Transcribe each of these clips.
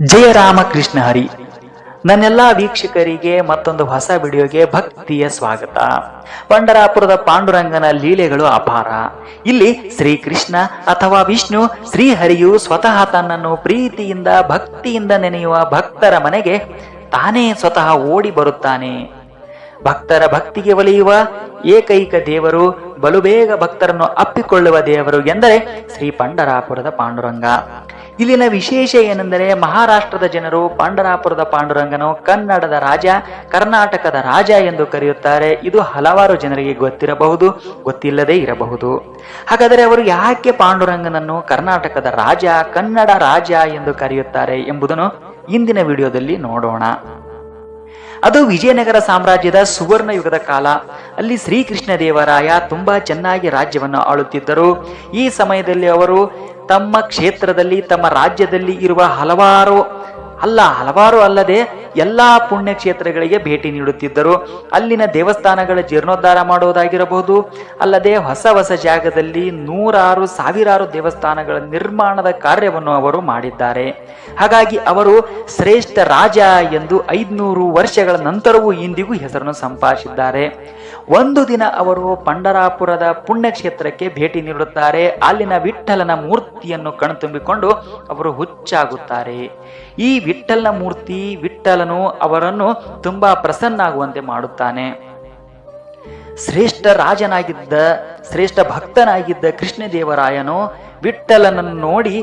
ಜಯ ರಾಮಕೃಷ್ಣ ಹರಿ. ನನ್ನೆಲ್ಲ ವೀಕ್ಷಕರಿಗೆ ಮತ್ತೊಂದು ಹೊಸ ವಿಡಿಯೋಗೆ ಭಕ್ತಿಯ ಸ್ವಾಗತ. ಪಂಡರಾಪುರದ ಪಾಂಡುರಂಗನ ಲೀಲೆಗಳು ಅಪಾರ. ಇಲ್ಲಿ ಶ್ರೀಕೃಷ್ಣ ಅಥವಾ ವಿಷ್ಣು ಶ್ರೀಹರಿಯು ಸ್ವತಃ ತನ್ನನ್ನು ಪ್ರೀತಿಯಿಂದ ಭಕ್ತಿಯಿಂದ ನೆನೆಯುವ ಭಕ್ತರ ಮನೆಗೆ ತಾನೇ ಸ್ವತಃ ಓಡಿ ಬರುತ್ತಾನೆ. ಭಕ್ತರ ಭಕ್ತಿಗೆ ಒಲಿಯುವ ಏಕೈಕ ದೇವರು, ಬಲು ಬೇಗ ಭಕ್ತರನ್ನು ಅಪ್ಪಿಕೊಳ್ಳುವ ದೇವರು ಎಂದರೆ ಶ್ರೀ ಪಂಡರಾಪುರದ ಪಾಂಡುರಂಗ. ಇಲ್ಲಿನ ವಿಶೇಷ ಏನೆಂದರೆ, ಮಹಾರಾಷ್ಟ್ರದ ಜನರು ಪಂಡರಾಪುರದ ಪಾಂಡುರಂಗನು ಕನ್ನಡದ ರಾಜ, ಕರ್ನಾಟಕದ ರಾಜ ಎಂದು ಕರೆಯುತ್ತಾರೆ. ಇದು ಹಲವಾರು ಜನರಿಗೆ ಗೊತ್ತಿರಬಹುದು, ಗೊತ್ತಿಲ್ಲದೇ ಇರಬಹುದು. ಹಾಗಾದರೆ ಅವರು ಯಾಕೆ ಪಾಂಡುರಂಗನನ್ನು ಕರ್ನಾಟಕದ ರಾಜ, ಕನ್ನಡ ರಾಜ ಎಂದು ಕರೆಯುತ್ತಾರೆ ಎಂಬುದನ್ನು ಇಂದಿನ ವಿಡಿಯೋದಲ್ಲಿ ನೋಡೋಣ. ಅದು ವಿಜಯನಗರ ಸಾಮ್ರಾಜ್ಯದ ಸುವರ್ಣ ಯುಗದ ಕಾಲ. ಅಲ್ಲಿ ಶ್ರೀಕೃಷ್ಣ ದೇವರಾಯ ತುಂಬಾ ಚೆನ್ನಾಗಿ ರಾಜ್ಯವನ್ನು ಆಳುತ್ತಿದ್ದರು. ಈ ಸಮಯದಲ್ಲಿ ಅವರು ತಮ್ಮ ಕ್ಷೇತ್ರದಲ್ಲಿ, ತಮ್ಮ ರಾಜ್ಯದಲ್ಲಿ ಇರುವ ಹಲವಾರು ಅಲ್ಲದೆ ಎಲ್ಲಾ ಪುಣ್ಯ ಕ್ಷೇತ್ರಗಳಿಗೆ ಭೇಟಿ ನೀಡುತ್ತಿದ್ದರು. ಅಲ್ಲಿನ ದೇವಸ್ಥಾನಗಳ ಜೀರ್ಣೋದ್ಧಾರ ಮಾಡುವುದಾಗಿರಬಹುದು, ಅಲ್ಲದೆ ಹೊಸ ಜಾಗದಲ್ಲಿ ಸಾವಿರಾರು ದೇವಸ್ಥಾನಗಳ ನಿರ್ಮಾಣದ ಕಾರ್ಯವನ್ನು ಅವರು ಮಾಡಿದ್ದಾರೆ. ಹಾಗಾಗಿ ಅವರು ಶ್ರೇಷ್ಠ ರಾಜ ಎಂದು 500 ವರ್ಷಗಳ ನಂತರವೂ ಇಂದಿಗೂ ಹೆಸರನ್ನು ಸಂಪಾದಿಸಿದ್ದಾರೆ. ಒಂದು ದಿನ ಅವರು ಪಂಡರಾಪುರದ ಪುಣ್ಯಕ್ಷೇತ್ರಕ್ಕೆ ಭೇಟಿ ನೀಡುತ್ತಾರೆ. ಅಲ್ಲಿನ ವಿಠ್ಠಲನ ಮೂರ್ತಿಯನ್ನು ಕಣ್ತುಂಬಿಕೊಂಡು ಅವರು ಹುಚ್ಚಾಗುತ್ತಾರೆ. ಈ ವಿಠ್ಠಲನ ಮೂರ್ತಿ, ವಿಠ್ಠಲನು ಅವರನ್ನು ತುಂಬಾ ಪ್ರಸನ್ನಾಗುವಂತೆ ಮಾಡುತ್ತಾನೆ. ಶ್ರೇಷ್ಠ ರಾಜನಾಗಿದ್ದ, ಶ್ರೇಷ್ಠ ಭಕ್ತನಾಗಿದ್ದ ಕೃಷ್ಣದೇವರಾಯನು ವಿಠ್ಠಲನನ್ನು ನೋಡಿ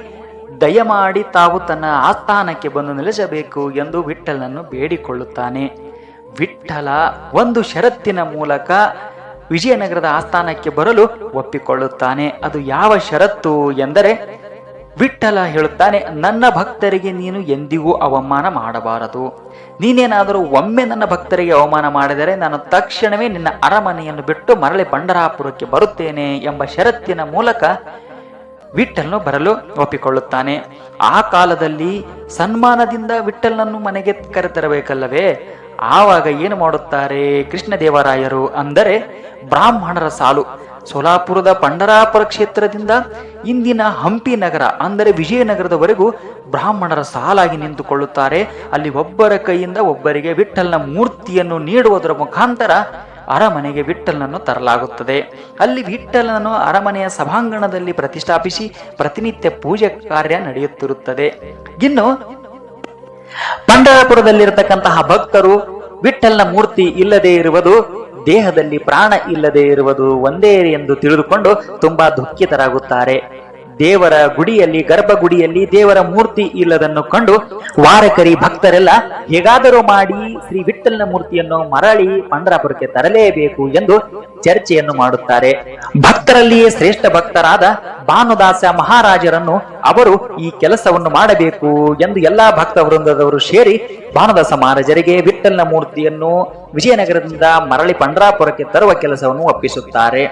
ದಯಮಾಡಿ ತಾವು ತನ್ನ ಆಸ್ಥಾನಕ್ಕೆ ಬಂದು ನೆಲೆಸಬೇಕು ಎಂದು ವಿಠ್ಠಲನನ್ನು ಬೇಡಿಕೊಳ್ಳುತ್ತಾನೆ. ವಿಠ್ಠಲ ಒಂದು ಷರತ್ತಿನ ಮೂಲಕ ವಿಜಯನಗರದ ಆಸ್ಥಾನಕ್ಕೆ ಬರಲು ಒಪ್ಪಿಕೊಳ್ಳುತ್ತಾನೆ. ಅದು ಯಾವ ಷರತ್ತು ಎಂದರೆ, ವಿಠ್ಠಲ ಹೇಳುತ್ತಾನೆ, ನನ್ನ ಭಕ್ತರಿಗೆ ನೀನು ಎಂದಿಗೂ ಅವಮಾನ ಮಾಡಬಾರದು. ನೀನೇನಾದರೂ ಒಮ್ಮೆ ನನ್ನ ಭಕ್ತರಿಗೆ ಅವಮಾನ ಮಾಡಿದರೆ ನಾನು ತಕ್ಷಣವೇ ನಿನ್ನ ಅರಮನೆಯನ್ನು ಬಿಟ್ಟು ಮರಳಿ ಪಂಡರಾಪುರಕ್ಕೆ ಬರುತ್ತೇನೆ ಎಂಬ ಷರತ್ತಿನ ಮೂಲಕ ವಿಠ್ಠಲನು ಬರಲು ಒಪ್ಪಿಕೊಳ್ಳುತ್ತಾನೆ. ಆ ಕಾಲದಲ್ಲಿ ಸನ್ಮಾನದಿಂದ ವಿಠ್ಠಲನನ್ನು ಮನೆಗೆ ಕರೆತರಬೇಕಲ್ಲವೇ? ಆವಾಗ ಏನು ಮಾಡುತ್ತಾರೆ ಕೃಷ್ಣದೇವರಾಯರು ಅಂದರೆ, ಬ್ರಾಹ್ಮಣರ ಸಾಲು ಸೋಲಾಪುರದ ಪಂಡರಾಪುರ ಕ್ಷೇತ್ರದಿಂದ ಇಂದಿನ ಹಂಪಿ ನಗರ ಅಂದರೆ ವಿಜಯನಗರದವರೆಗೂ ಬ್ರಾಹ್ಮಣರ ಸಾಲಾಗಿ ನಿಂತುಕೊಳ್ಳುತ್ತಾರೆ. ಅಲ್ಲಿ ಒಬ್ಬರ ಕೈಯಿಂದ ಒಬ್ಬರಿಗೆ ವಿಠ್ಠಲನ ಮೂರ್ತಿಯನ್ನು ನೀಡುವುದರ ಮುಖಾಂತರ ಅರಮನೆಗೆ ವಿಠ್ಠಲನನ್ನು ತರಲಾಗುತ್ತದೆ. ಅಲ್ಲಿ ವಿಠ್ಠಲನನ್ನು ಅರಮನೆಯ ಸಭಾಂಗಣದಲ್ಲಿ ಪ್ರತಿಷ್ಠಾಪಿಸಿ ಪ್ರತಿನಿತ್ಯ ಪೂಜೆ ಕಾರ್ಯ ನಡೆಯುತ್ತಿರುತ್ತದೆ. ಇನ್ನು ಪಂಡರಾಪುರದಲ್ಲಿರತಕ್ಕಂತಹ ಭಕ್ತರು ವಿಠ್ಠಲನ ಮೂರ್ತಿ ಇಲ್ಲದೆ ಇರುವುದು, ದೇಹದಲ್ಲಿ ಪ್ರಾಣ ಇಲ್ಲದೆ ಇರುವುದು ಒಂದೇ ಎಂದು ತಿಳಿದುಕೊಂಡು ತುಂಬಾ ದುಃಖಿತರಾಗುತ್ತಾರೆ. ದೇವರ ಗುಡಿಯಲ್ಲಿ, ಗರ್ಭಗುಡಿಯಲ್ಲಿ ದೇವರ ಮೂರ್ತಿ ಇಲ್ಲದನ್ನು ಕಂಡು ವಾರಕರಿ ಭಕ್ತರೆಲ್ಲ ಹೇಗಾದರೂ ಮಾಡಿ ಶ್ರೀ ವಿಠ್ಠಲನ ಮೂರ್ತಿಯನ್ನು ಮರಳಿ ಪಂಡರಾಪುರಕ್ಕೆ ತರಲೇಬೇಕು ಎಂದು ಚರ್ಚೆಯನ್ನು ಮಾಡುತ್ತಾರೆ. ಭಕ್ತರಲ್ಲಿಯೇ ಶ್ರೇಷ್ಠ ಭಕ್ತರಾದ ಭಾನುದಾಸ ಮಹಾರಾಜರನ್ನು ಅವರು ಈ ಕೆಲಸವನ್ನು ಮಾಡಬೇಕು ಎಂದು ಎಲ್ಲಾ ಭಕ್ತ ವೃಂದದವರು ಸೇರಿ ಭಾನುದಾಸ ಮಹಾರಾಜರಿಗೆ ವಿಠ್ಠಲನ ಮೂರ್ತಿಯನ್ನು ವಿಜಯನಗರದಿಂದ ಮರಳಿ ಪಂಡರಾಪುರಕ್ಕೆ ತರುವ ಕೆಲಸವನ್ನು ಒಪ್ಪಿಸುತ್ತಾರೆ.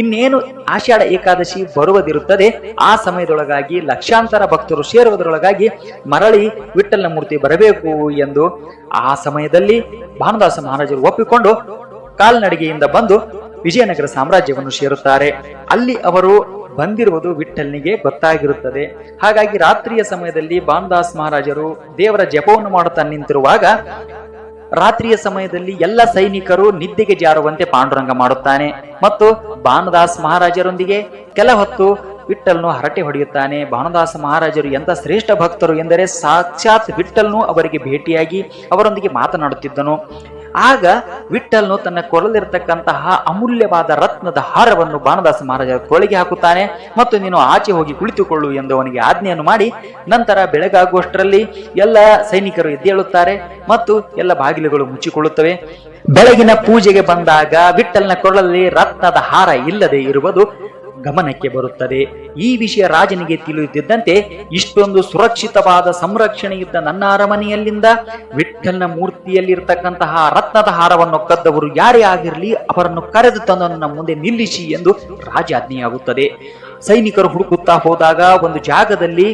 ಇನ್ನೇನು ಆಷಾಢ ಏಕಾದಶಿ ಬರುವುದಿರುತ್ತದೆ. ಆ ಸಮಯದೊಳಗಾಗಿ ಲಕ್ಷಾಂತರ ಭಕ್ತರು ಸೇರುವುದರೊಳಗಾಗಿ ಮರಳಿ ವಿಠ್ಠಲನ ಮೂರ್ತಿ ಬರಬೇಕು ಎಂದು ಆ ಸಮಯದಲ್ಲಿ ಭಾನುದಾಸ ಮಹಾರಾಜರು ಒಪ್ಪಿಕೊಂಡು ಕಾಲ್ನಡಿಗೆಯಿಂದ ಬಂದು ವಿಜಯನಗರ ಸಾಮ್ರಾಜ್ಯವನ್ನು ಸೇರುತ್ತಾರೆ. ಅಲ್ಲಿ ಅವರು ಬಂದಿರುವುದು ವಿಠ್ಠಲನಿಗೆ ಗೊತ್ತಾಗಿರುತ್ತದೆ. ಹಾಗಾಗಿ ರಾತ್ರಿಯ ಸಮಯದಲ್ಲಿ ಭಾನುದಾಸ್ ಮಹಾರಾಜರು ದೇವರ ಜಪವನ್ನು ಮಾಡುತ್ತಾ ನಿಂತಿರುವಾಗ ರಾತ್ರಿಯ ಸಮಯದಲ್ಲಿ ಎಲ್ಲ ಸೈನಿಕರು ನಿದ್ದೆಗೆ ಜಾರುವಂತೆ ಪಾಂಡುರಂಗ ಮಾಡುತ್ತಾನೆ ಮತ್ತು ಭಾನುದಾಸ್ ಮಹಾರಾಜರೊಂದಿಗೆ ಕೆಲ ಹೊತ್ತು ವಿಠ್ಠಲನು ಹರಟೆ ಹೊಡೆಯುತ್ತಾನೆ. ಭಾನುದಾಸ ಮಹಾರಾಜರು ಎಂತ ಶ್ರೇಷ್ಠ ಭಕ್ತರು ಎಂದರೆ ಸಾಕ್ಷಾತ್ ವಿಠ್ಠಲನು ಅವರಿಗೆ ಭೇಟಿಯಾಗಿ ಅವರೊಂದಿಗೆ ಮಾತನಾಡುತ್ತಿದ್ದನು. ಆಗ ವಿಠ್ಠಲನು ತನ್ನ ಕೊರಲಿರತಕ್ಕಂತಹ ಅಮೂಲ್ಯವಾದ ರತ್ನದ ಹಾರವನ್ನು ಭಾನುದಾಸ ಮಹಾರಾಜರ ಕೊರಳಿಗೆ ಹಾಕುತ್ತಾನೆ ಮತ್ತು ನೀನು ಆಚೆ ಹೋಗಿ ಕುಳಿತುಕೊಳ್ಳು ಎಂದು ಅವನಿಗೆ ಆಜ್ಞೆಯನ್ನು ಮಾಡಿ, ನಂತರ ಬೆಳಗಾಗುವಷ್ಟರಲ್ಲಿ ಎಲ್ಲ ಸೈನಿಕರು ಎದ್ದೇಳುತ್ತಾರೆ ಮತ್ತು ಎಲ್ಲ ಬಾಗಿಲುಗಳು ಮುಚ್ಚಿಕೊಳ್ಳುತ್ತವೆ. ಬೆಳಗಿನ ಪೂಜೆಗೆ ಬಂದಾಗ ವಿಠ್ಠಲನ ಕೊರಳಲ್ಲಿ ರತ್ನದ ಹಾರ ಇಲ್ಲದೆ ಇರುವುದು ಗಮನಕ್ಕೆ ಬರುತ್ತದೆ. ಈ ವಿಷಯ ರಾಜನಿಗೆ ತಿಳಿಯುತ್ತಿದ್ದಂತೆ, ಇಷ್ಟೊಂದು ಸುರಕ್ಷಿತವಾದ ಸಂರಕ್ಷಣೆ ಇದ್ದ ನನ್ನ ಅರಮನೆಯಲ್ಲಿಂದ ವಿಠ್ಠಲನ ಮೂರ್ತಿಯಲ್ಲಿರ್ತಕ್ಕಂತಹ ರತ್ನದ ಹಾರವನ್ನು ಕದ್ದವರು ಯಾರೇ ಆಗಿರಲಿ ಅವರನ್ನು ಕರೆದು ತಂದು ನನ್ನ ಮುಂದೆ ನಿಲ್ಲಿಸಿ ಎಂದು ರಾಜ ಆಜ್ಞೆಯಾಗುತ್ತದೆ. ಸೈನಿಕರು ಹುಡುಕುತ್ತಾ ಹೋದಾಗ ಒಂದು ಜಾಗದಲ್ಲಿ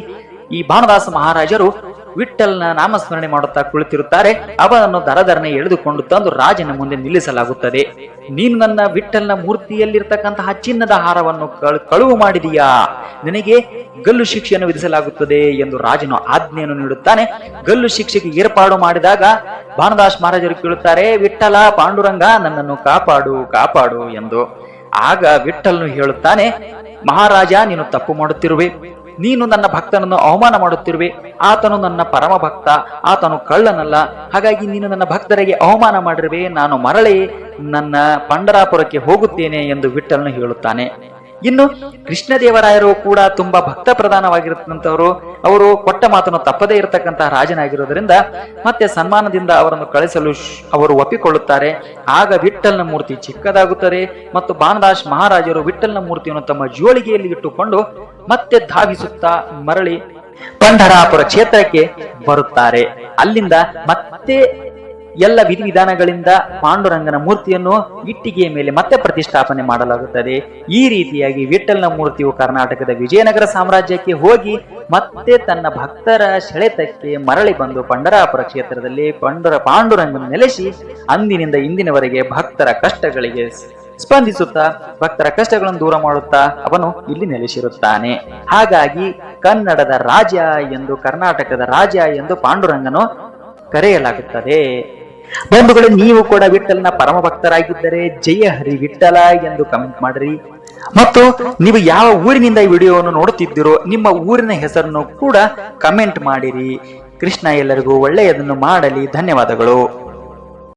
ಈ ಭಾನುದಾಸ ಮಹಾರಾಜರು ವಿಠ್ಠಲನ ನಾಮಸ್ಮರಣೆ ಮಾಡುತ್ತಾ ಕುಳಿತಿರುತ್ತಾರೆ. ಅವನನ್ನು ದರದರನೆ ಎಳೆದುಕೊಂಡು ತಂದು ರಾಜನ ಮುಂದೆ ನಿಲ್ಲಿಸಲಾಗುತ್ತದೆ. ನೀನು ನನ್ನ ವಿಠ್ಠಲನ ಮೂರ್ತಿಯಲ್ಲಿರ್ತಕ್ಕಂತಹ ಚಿನ್ನದ ಹಾರವನ್ನು ಕಳುವು ಮಾಡಿದೀಯಾ, ನಿನಗೆ ಗಲ್ಲು ಶಿಕ್ಷೆಯನ್ನು ವಿಧಿಸಲಾಗುತ್ತದೆ ಎಂದು ರಾಜನು ಆಜ್ಞೆಯನ್ನು ನೀಡುತ್ತಾನೆ. ಗಲ್ಲು ಶಿಕ್ಷೆಗೆ ಏರ್ಪಾಡು ಮಾಡಿದಾಗ ಭಾನುದಾಸ್ ಮಹಾರಾಜರು ಕೇಳುತ್ತಾರೆ, ವಿಠ್ಠಲ ಪಾಂಡುರಂಗ ನನ್ನನ್ನು ಕಾಪಾಡು ಕಾಪಾಡು ಎಂದು. ಆಗ ವಿಠ್ಠಲನು ಹೇಳುತ್ತಾನೆ, ಮಹಾರಾಜ ನೀನು ತಪ್ಪು ಮಾಡುತ್ತಿರುವೆ, ನೀನು ನನ್ನ ಭಕ್ತನನ್ನು ಅವಮಾನ ಮಾಡುತ್ತಿರುವೆ. ಆತನು ನನ್ನ ಪರಮ ಭಕ್ತ, ಆತನು ಕಳ್ಳನಲ್ಲ. ಹಾಗಾಗಿ ನೀನು ನನ್ನ ಭಕ್ತರಿಗೆ ಅವಮಾನ ಮಾಡಿರುವೆ. ನಾನು ಮರಳಿ ನನ್ನ ಪಂಡರಾಪುರಕ್ಕೆ ಹೋಗುತ್ತೇನೆ ಎಂದು ವಿಠ್ಠಲನು ಹೇಳುತ್ತಾನೆ. ಇನ್ನು ಕೃಷ್ಣದೇವರಾಯರು ಕೂಡ ತುಂಬಾ ಭಕ್ತ ಪ್ರಧಾನವಾಗಿರತಕ್ಕಂಥವರು. ಅವರು ಕೊಟ್ಟ ಮಾತನ್ನು ತಪ್ಪದೇ ಇರತಕ್ಕಂತಹ ರಾಜನಾಗಿರೋದ್ರಿಂದ ಮತ್ತೆ ಸನ್ಮಾನದಿಂದ ಅವರನ್ನು ಕಳಿಸಲು ಅವರು ಒಪ್ಪಿಕೊಳ್ಳುತ್ತಾರೆ. ಆಗ ವಿಠ್ಠಲನ ಮೂರ್ತಿ ಚಿಕ್ಕದಾಗುತ್ತದೆ ಮತ್ತು ಭಾನುದಾಸ್ ಮಹಾರಾಜರು ವಿಠ್ಠಲನ ಮೂರ್ತಿಯನ್ನು ತಮ್ಮ ಜೋಳಿಗೆಯಲ್ಲಿ ಇಟ್ಟುಕೊಂಡು ಮತ್ತೆ ಧಾವಿಸುತ್ತಾ ಮರಳಿ ಪಂಢರಾಪುರ ಕ್ಷೇತ್ರಕ್ಕೆ ಬರುತ್ತಾರೆ. ಅಲ್ಲಿಂದ ಮತ್ತೆ ಎಲ್ಲ ವಿಧಿವಿಧಾನಗಳಿಂದ ಪಾಂಡುರಂಗನ ಮೂರ್ತಿಯನ್ನು ಇಟ್ಟಿಗೆಯ ಮೇಲೆ ಮತ್ತೆ ಪ್ರತಿಷ್ಠಾಪನೆ ಮಾಡಲಾಗುತ್ತದೆ. ಈ ರೀತಿಯಾಗಿ ವಿಠ್ಠಲನ ಮೂರ್ತಿಯು ಕರ್ನಾಟಕದ ವಿಜಯನಗರ ಸಾಮ್ರಾಜ್ಯಕ್ಕೆ ಹೋಗಿ ಮತ್ತೆ ತನ್ನ ಭಕ್ತರ ಸೆಳೆತಕ್ಕೆ ಮರಳಿ ಬಂದು ಪಂಢರಾಪುರ ಕ್ಷೇತ್ರದಲ್ಲಿ ಪಾಂಡುರಂಗನ ನೆಲೆಸಿ ಅಂದಿನಿಂದ ಇಂದಿನವರೆಗೆ ಭಕ್ತರ ಕಷ್ಟಗಳಿಗೆ ಸ್ಪಂದಿಸುತ್ತಾ ಭಕ್ತರ ಕಷ್ಟಗಳನ್ನು ದೂರ ಮಾಡುತ್ತಾ ಅವನು ಇಲ್ಲಿ ನೆಲೆಸಿರುತ್ತಾನೆ. ಹಾಗಾಗಿ ಕನ್ನಡದ ರಾಜ ಎಂದು, ಕರ್ನಾಟಕದ ರಾಜ ಎಂದು ಪಾಂಡುರಂಗನು ಕರೆಯಲಾಗುತ್ತದೆ. ಬಂಧುಗಳೇ, ನೀವು ಕೂಡ ವಿಠ್ಠಲನ ಪರಮ ಭಕ್ತರಾಗಿದ್ದರೆ ಜಯ ಹರಿ ವಿಠ್ಠಲ ಎಂದು ಕಮೆಂಟ್ ಮಾಡಿರಿ. ಮತ್ತು ನೀವು ಯಾವ ಊರಿನಿಂದ ಈ ವಿಡಿಯೋವನ್ನು ನೋಡುತ್ತಿದ್ದೀರೋ ನಿಮ್ಮ ಊರಿನ ಹೆಸರನ್ನು ಕೂಡ ಕಮೆಂಟ್ ಮಾಡಿರಿ. ಕೃಷ್ಣ ಎಲ್ಲರಿಗೂ ಒಳ್ಳೆಯದನ್ನು ಮಾಡಲಿ. ಧನ್ಯವಾದಗಳು.